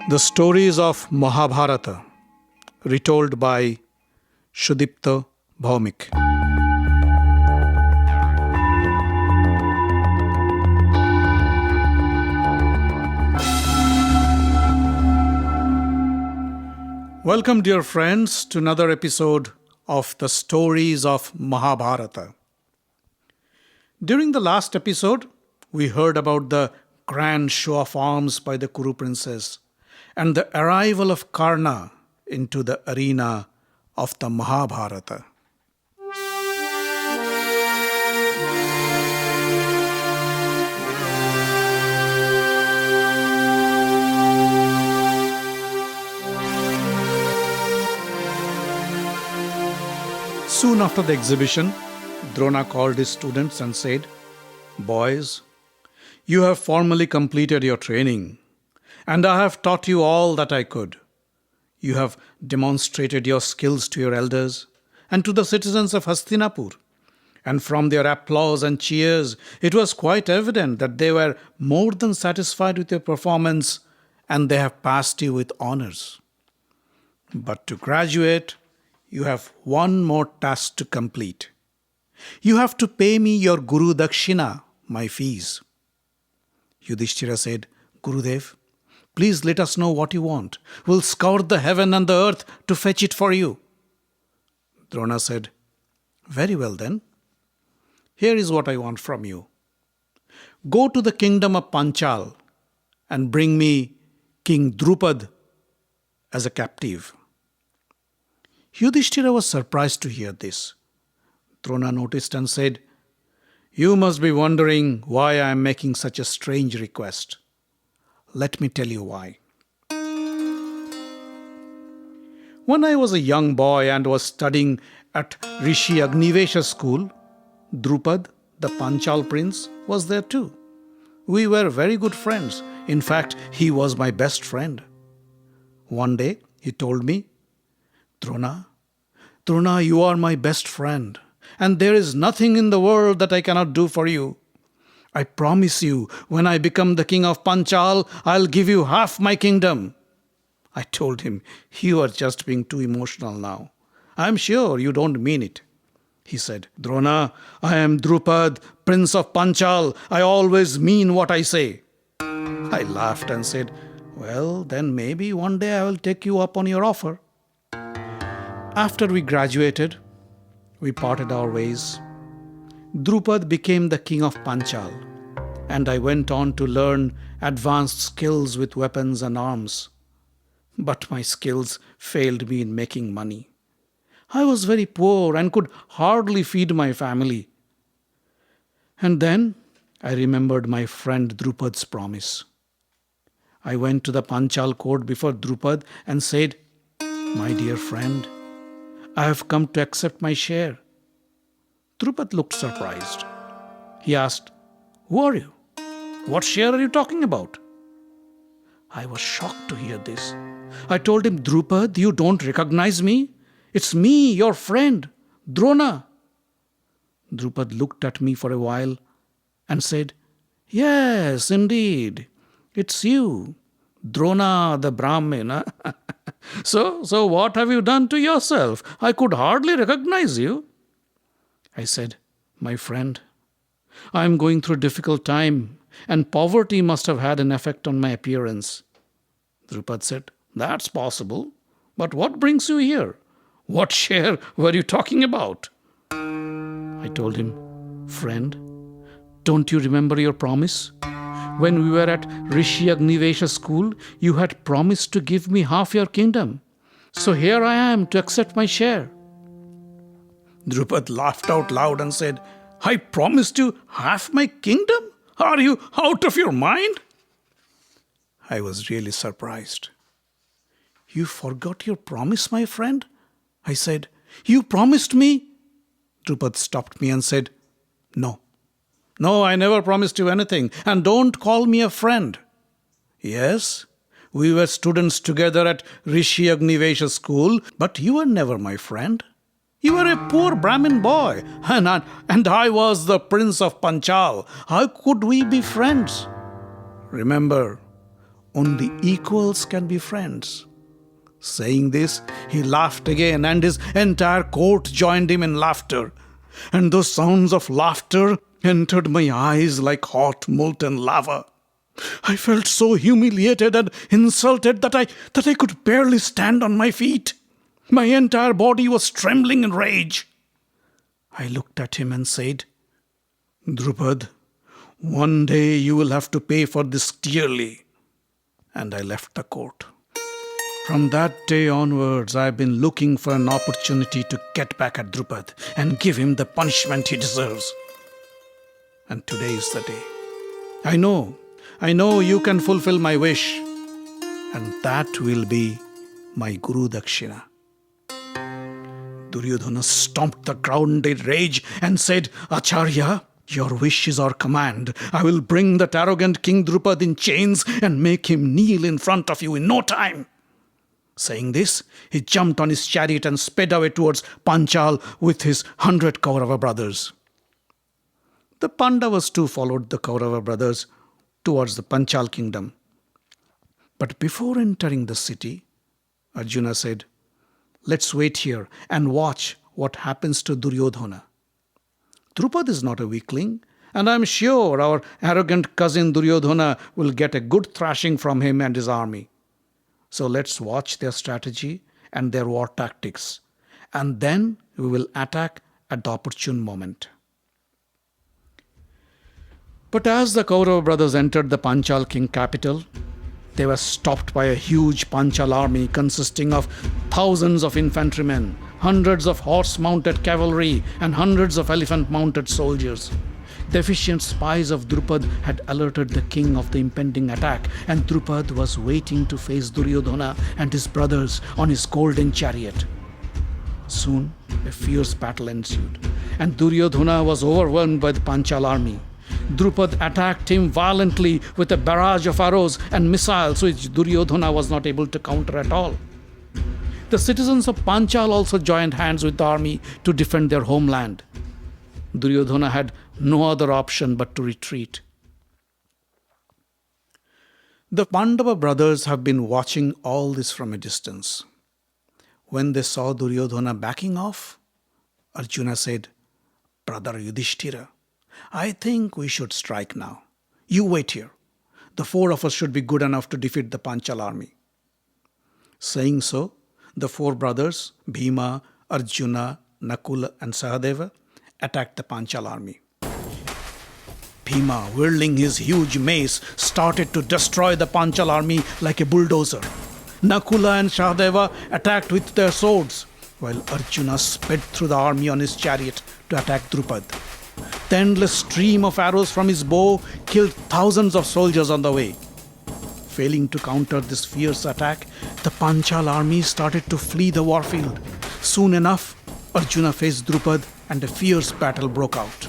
The stories of Mahabharata, retold by Sudipta Bhaumik. Welcome, dear friends, to another episode of the stories of Mahabharata. During the last episode, we heard about the grand show of arms by the Kuru princess and the arrival of Karna into the arena of the Mahabharata. Soon after the exhibition, Drona called his students and said, "Boys, you have formally completed your training, and I have taught you all that I could. You have demonstrated your skills to your elders and to the citizens of Hastinapur, and from their applause and cheers, it was quite evident that they were more than satisfied with your performance, and they have passed you with honors. But to graduate, you have one more task to complete. You have to pay me your Guru Dakshina, my fees." Yudhishthira said, "Gurudev, please let us know what you want. We'll scour the heaven and the earth to fetch it for you." Drona said, "Very well then. Here is what I want from you. Go to the kingdom of Panchal and bring me King Drupada as a captive." Yudhishthira was surprised to hear this. Drona noticed and said, "You must be wondering why I am making such a strange request. Let me tell you why. When I was a young boy and was studying at Rishi Agnivesha's school, Drupada, the Panchal prince, was there too. We were very good friends. In fact, he was my best friend. One day, he told me, Drona, you are my best friend, and there is nothing in the world that I cannot do for you. I promise you, when I become the king of Panchal, I'll give you half my kingdom." I told him, "You are just being too emotional now. I'm sure you don't mean it." He said, "Drona, I am Drupada, prince of Panchal. I always mean what I say." I laughed and said, "Well, then maybe one day I will take you up on your offer." After we graduated, we parted our ways. Drupada became the king of Panchal, and I went on to learn advanced skills with weapons and arms. But my skills failed me in making money. I was very poor and could hardly feed my family. And then I remembered my friend Drupada's promise. I went to the Panchal court before Drupada and said, "My dear friend, I have come to accept my share." Drupada looked surprised. He asked, "Who are you? What share are you talking about?" I was shocked to hear this. I told him, "Drupada, you don't recognize me? It's me, your friend, Drona." Drupada looked at me for a while and said, "Yes, indeed, it's you, Drona the Brahmin. So what have you done to yourself? I could hardly recognize you." I said, "My friend, I am going through a difficult time, and poverty must have had an effect on my appearance." Drupada said, "That's possible. But what brings you here? What share were you talking about?" I told him, "Friend, don't you remember your promise? When we were at Rishi Agnivesha school, you had promised to give me half your kingdom. So here I am to accept my share." Drupada laughed out loud and said, "I promised you half my kingdom? Are you out of your mind?" I was really surprised. "You forgot your promise, my friend?" I said. "You promised me?" Drupada stopped me and said, No, I never promised you anything, and don't call me a friend. Yes, we were students together at Rishi Agnivesha school, but you were never my friend. You were a poor Brahmin boy, and I was the prince of Panchal. How could we be friends? Remember, Only equals can be friends. Saying this, he laughed again, and his entire court joined him in laughter. And those sounds of laughter entered my eyes like hot molten lava. I felt so humiliated and insulted that I could barely stand on my feet. My entire body was trembling in rage. I looked at him and said, "Drupad, one day you will have to pay for this dearly." And I left the court. From that day onwards, I have been looking for an opportunity to get back at Drupad and give him the punishment he deserves. And today is the day. I know you can fulfill my wish, and that will be my Guru Dakshina. Duryodhana stomped the ground in rage and said, "Acharya, your wish is our command. I will bring that arrogant King Drupad in chains and make him kneel in front of you in no time." Saying this, he jumped on his chariot and sped away towards Panchal with his 100 Kaurava brothers. The Pandavas too followed the Kaurava brothers towards the Panchal kingdom. But before entering the city, Arjuna said, "Let's wait here and watch what happens to Duryodhana. Drupad is not a weakling, and I'm sure our arrogant cousin Duryodhana will get a good thrashing from him and his army. So let's watch their strategy and their war tactics, and then we will attack at the opportune moment." But as the Kaurava brothers entered the Panchal king capital, they were stopped by a huge Panchal army consisting of thousands of infantrymen, hundreds of horse-mounted cavalry, and hundreds of elephant-mounted soldiers. The efficient spies of Drupad had alerted the king of the impending attack, and Drupad was waiting to face Duryodhana and his brothers on his golden chariot. Soon, a fierce battle ensued, and Duryodhana was overwhelmed by the Panchal army. Drupad attacked him violently with a barrage of arrows and missiles which Duryodhana was not able to counter at all. The citizens of Panchal also joined hands with the army to defend their homeland. Duryodhana had no other option but to retreat. The Pandava brothers have been watching all this from a distance. When they saw Duryodhana backing off, Arjuna said, "Brother Yudhishthira, I think we should strike now. You wait here. The four of us should be good enough to defeat the Panchal army." Saying so, the four brothers, Bhima, Arjuna, Nakula, and Sahadeva, attacked the Panchal army. Bhima, whirling his huge mace, started to destroy the Panchal army like a bulldozer. Nakula and Sahadeva attacked with their swords, while Arjuna sped through the army on his chariot to attack Drupad. The endless stream of arrows from his bow killed thousands of soldiers on the way. Failing to counter this fierce attack, the Panchal army started to flee the warfield. Soon enough, Arjuna faced Drupad and a fierce battle broke out.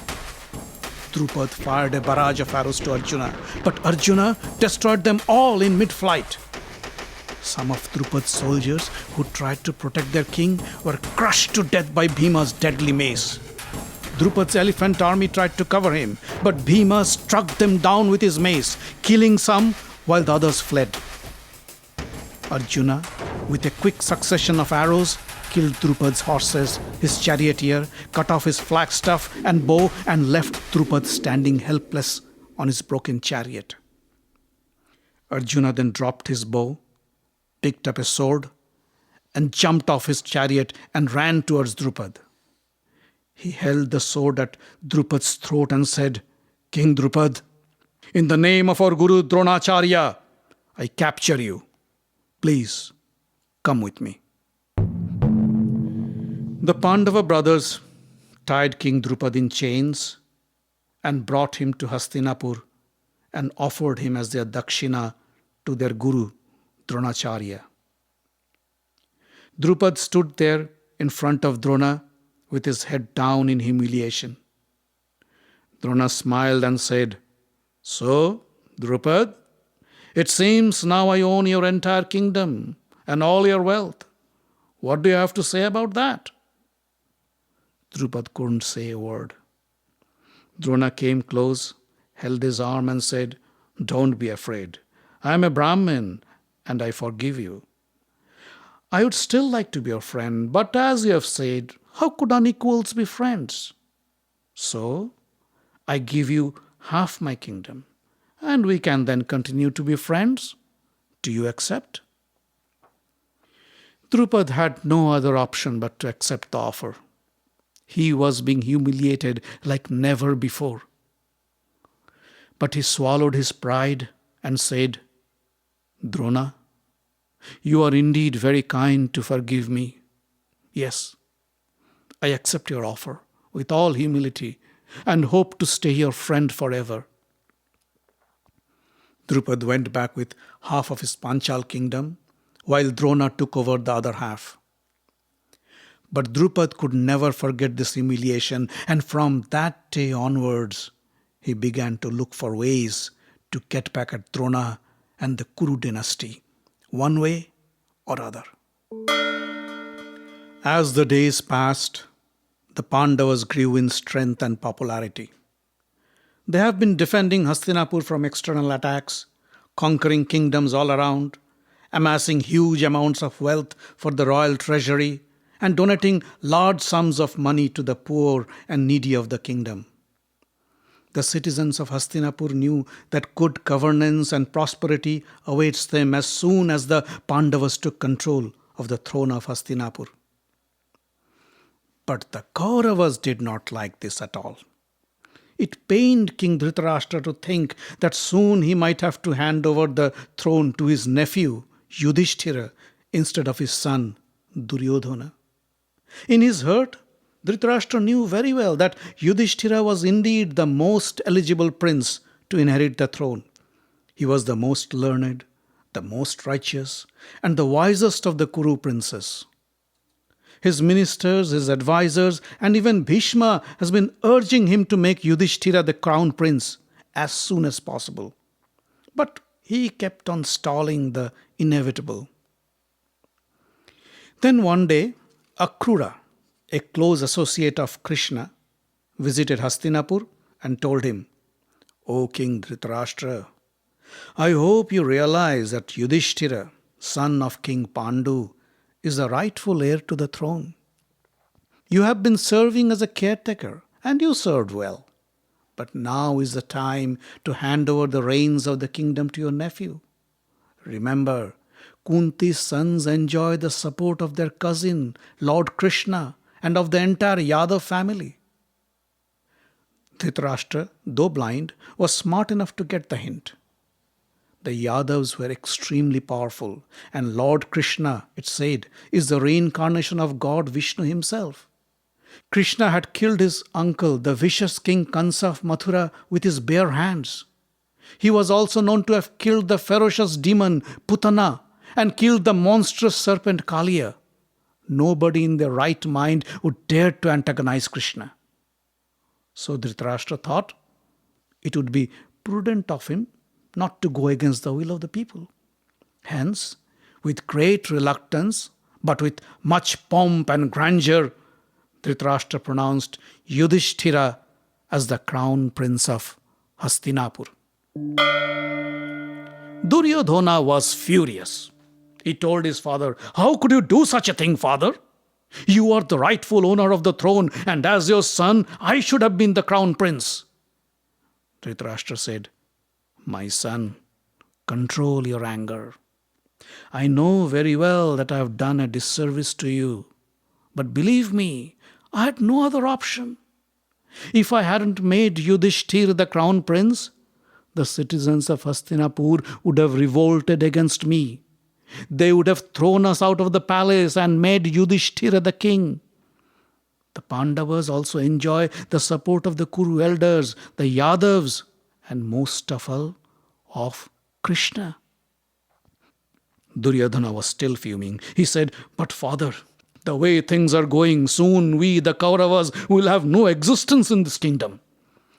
Drupad fired a barrage of arrows to Arjuna, but Arjuna destroyed them all in mid-flight. Some of Drupad's soldiers who tried to protect their king were crushed to death by Bhima's deadly mace. Drupad's elephant army tried to cover him, but Bhima struck them down with his mace, killing some while the others fled. Arjuna, with a quick succession of arrows, killed Drupad's horses, his charioteer, cut off his flagstaff and bow, and left Drupad standing helpless on his broken chariot. Arjuna then dropped his bow, picked up a sword, and jumped off his chariot and ran towards Drupad. He held the sword at Drupad's throat and said, "King Drupad, in the name of our Guru Drona Acharya, I capture you. Please, come with me." The Pandava brothers tied King Drupad in chains and brought him to Hastinapur and offered him as their dakshina to their Guru Drona Acharya. Drupad stood there in front of Drona with his head down in humiliation. Drona smiled and said, "So, Drupad, it seems now I own your entire kingdom and all your wealth. What do you have to say about that?" Drupad couldn't say a word. Drona came close, held his arm and said, "Don't be afraid. I am a Brahmin and I forgive you. I would still like to be your friend, but as you have said, how could unequals be friends? So, I give you half my kingdom, and we can then continue to be friends. Do you accept? Drupad had no other option but to accept the offer. He was being humiliated like never before. But he swallowed his pride and said, Drona, you are indeed very kind to forgive me. Yes, I accept your offer with all humility and hope to stay your friend forever. Drupad went back with half of his Panchal kingdom, while Drona took over the other half. But Drupad could never forget this humiliation, and from that day onwards, he began to look for ways to get back at Drona and the Kuru dynasty, one way or other. As the days passed, the Pandavas grew in strength and popularity. They have been defending Hastinapur from external attacks, conquering kingdoms all around, amassing huge amounts of wealth for the royal treasury, and donating large sums of money to the poor and needy of the kingdom. The citizens of Hastinapur knew that good governance and prosperity awaits them as soon as the Pandavas took control of the throne of Hastinapur. But the Kauravas did not like this at all. It pained King Dhritarashtra to think that soon he might have to hand over the throne to his nephew Yudhishthira instead of his son Duryodhana. In his hurt, Dhritarashtra knew very well that Yudhishthira was indeed the most eligible prince to inherit the throne. He was the most learned, the most righteous, and the wisest of the Kuru princes. His ministers, his advisors, and even Bhishma has been urging him to make Yudhishthira the crown prince as soon as possible. But he kept on stalling the inevitable. Then one day, Akrura, a close associate of Krishna, visited Hastinapur and told him, O King Dhritarashtra, I hope you realize that Yudhishthira, son of King Pandu, is the rightful heir to the throne. You have been serving as a caretaker, and you served well. But now is the time to hand over the reins of the kingdom to your nephew. Remember, Kunti's sons enjoy the support of their cousin, Lord Krishna, and of the entire Yadav family. Dhritarashtra, though blind, was smart enough to get the hint. The Yadavs were extremely powerful, and Lord Krishna, it said, is the reincarnation of God Vishnu himself. Krishna had killed his uncle, the vicious king Kansa of Mathura, with his bare hands. He was also known to have killed the ferocious demon Putana and killed the monstrous serpent Kaliya. Nobody in their right mind would dare to antagonize Krishna. So Dhritarashtra thought it would be prudent of him not to go against the will of the people. Hence, with great reluctance, but with much pomp and grandeur, Dhritarashtra pronounced Yudhishthira as the crown prince of Hastinapur. Duryodhana was furious. He told his father, How could you do such a thing, father? You are the rightful owner of the throne, and as your son, I should have been the crown prince. Dhritarashtra said, My son, control your anger. I know very well that I have done a disservice to you, but believe me, I had no other option. If I hadn't made Yudhishthir the crown prince, the citizens of Hastinapur would have revolted against me. They would have thrown us out of the palace and made Yudhishthira the king. The Pandavas also enjoy the support of the Kuru elders, the Yadavs, and most of all, of Krishna. Duryodhana was still fuming. He said, But father, the way things are going, soon we, the Kauravas, will have no existence in this kingdom.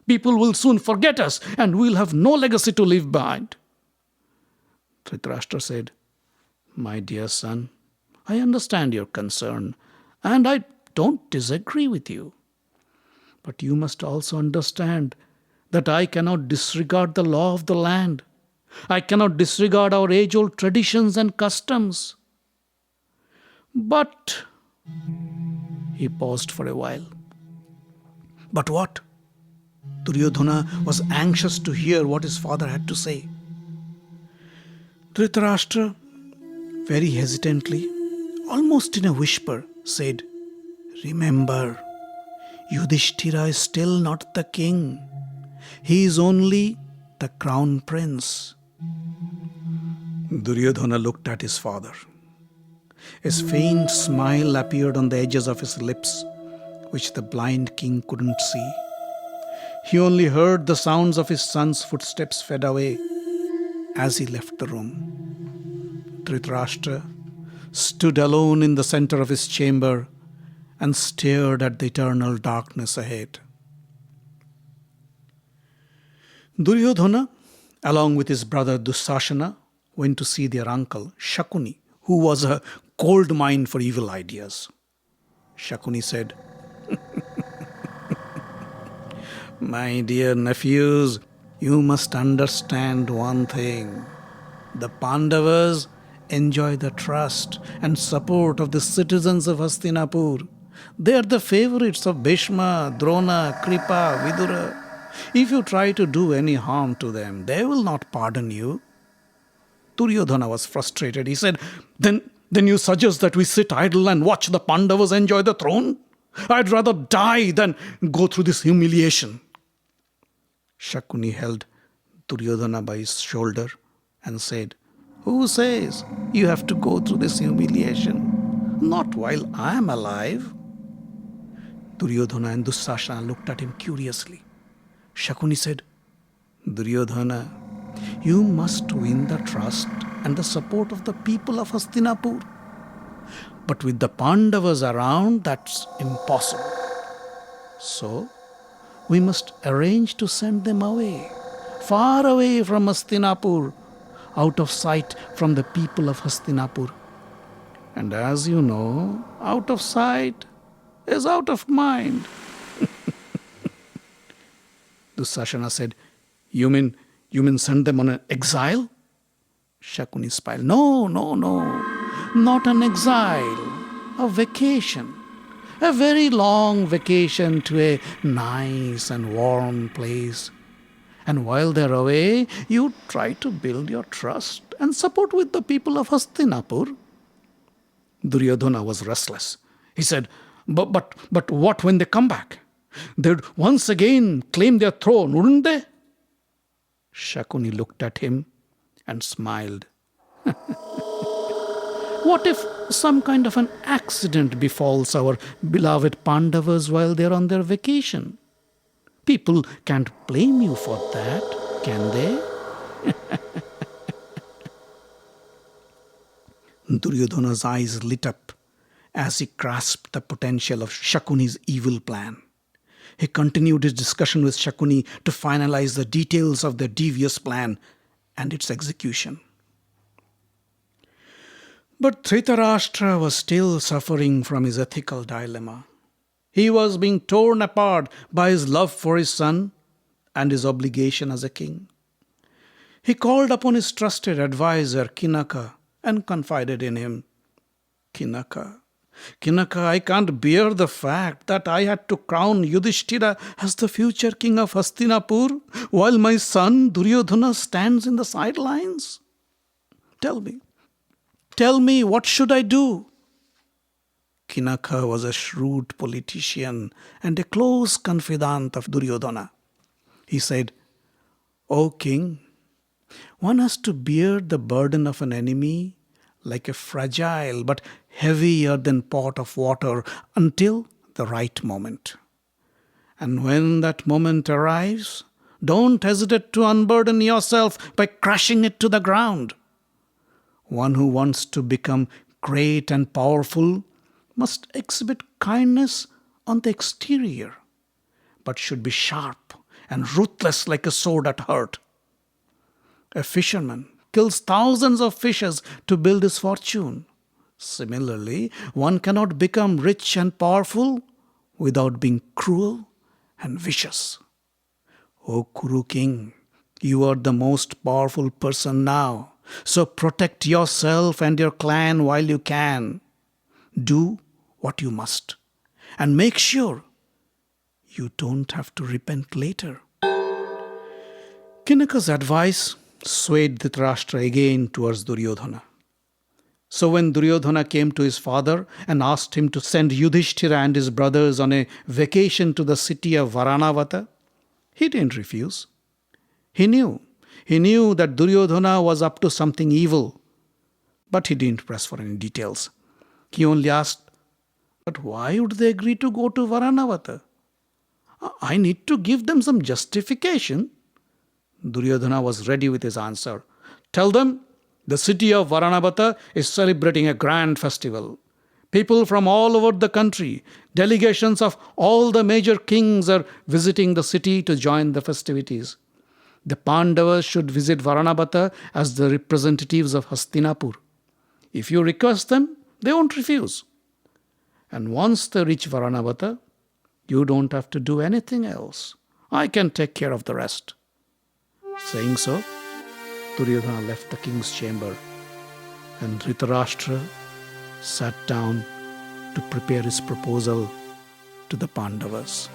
People will soon forget us, and we'll have no legacy to leave behind. Dhritarashtra said, My dear son, I understand your concern, and I don't disagree with you. But you must also understand that I cannot disregard the law of the land. I cannot disregard our age-old traditions and customs. But, he paused for a while. But what? Duryodhana was anxious to hear what his father had to say. Dhritarashtra, very hesitantly, almost in a whisper, said, "Remember, Yudhishthira is still not the king. He is only the crown prince." Duryodhana looked at his father. A faint smile appeared on the edges of his lips, which the blind king couldn't see. He only heard the sounds of his son's footsteps fade away as he left the room. Dhritarashtra stood alone in the center of his chamber and stared at the eternal darkness ahead. Duryodhana, along with his brother Dussasana, went to see their uncle Shakuni, who was a gold mine for evil ideas. Shakuni said, "My dear nephews, you must understand one thing. The Pandavas enjoy the trust and support of the citizens of Hastinapur. They are the favorites of Bhishma, Drona, Kripa, Vidura. If you try to do any harm to them, they will not pardon you." Duryodhana was frustrated. He said, Then you suggest that we sit idle and watch the Pandavas enjoy the throne? I'd rather die than go through this humiliation. Shakuni held Duryodhana by his shoulder and said, "Who says you have to go through this humiliation? Not while I am alive." Duryodhana and Dussasana looked at him curiously. Shakuni said, "Duryodhana, you must win the trust and the support of the people of Hastinapur. But with the Pandavas around, that's impossible. So, we must arrange to send them away, far away from Hastinapur, out of sight from the people of Hastinapur. And as you know, out of sight is out of mind." Dussasana said, You mean send them on an exile?" Shakuni smiled. No, not an exile, a vacation. A very long vacation to a nice and warm place. And while they're away, you try to build your trust and support with the people of Hastinapur. Duryodhana was restless. He said, But what when they come back? They'd once again claim their throne, wouldn't they? Shakuni looked at him and smiled. What if some kind of an accident befalls our beloved Pandavas while they're on their vacation? People can't blame you for that, can they? Duryodhana's eyes lit up as he grasped the potential of Shakuni's evil plan. He continued his discussion with Shakuni to finalize the details of the devious plan and its execution. But Dhritarashtra was still suffering from his ethical dilemma. He was being torn apart by his love for his son and his obligation as a king. He called upon his trusted advisor, Kinaka, and confided in him. Kinaka, I can't bear the fact that I had to crown Yudhishthira as the future king of Hastinapur while my son Duryodhana stands in the sidelines. Tell me, what should I do?" Kinaka was a shrewd politician and a close confidant of Duryodhana. He said, "O king, one has to bear the burden of an enemy like a fragile but heavy earthen pot of water until the right moment. And when that moment arrives, don't hesitate to unburden yourself by crushing it to the ground. One who wants to become great and powerful must exhibit kindness on the exterior, but should be sharp and ruthless like a sword at hurt. A fisherman kills thousands of fishes to build his fortune. Similarly, one cannot become rich and powerful without being cruel and vicious. O Kuru king, You are the most powerful person now. So protect yourself and your clan while you can. Do what you must. And make sure you don't have to repent later. Kinaka's advice swayed Dhritarashtra again towards Duryodhana. So when Duryodhana came to his father and asked him to send Yudhishthira and his brothers on a vacation to the city of Varanavata, he didn't refuse. He knew that Duryodhana was up to something evil, but he didn't press for any details. He only asked, but why would they agree to go to Varanavata? I need to give them some justification. Duryodhana was ready with his answer. Tell them the city of Varanavata is celebrating a grand festival. People from all over the country, delegations of all the major kings are visiting the city to join the festivities. The Pandavas should visit Varanavata as the representatives of Hastinapur. If you request them, they won't refuse. And once they reach Varanavata, you don't have to do anything else. I can take care of the rest. Saying so, Duryodhana left the king's chamber, and Dhritarashtra sat down to prepare his proposal to the Pandavas.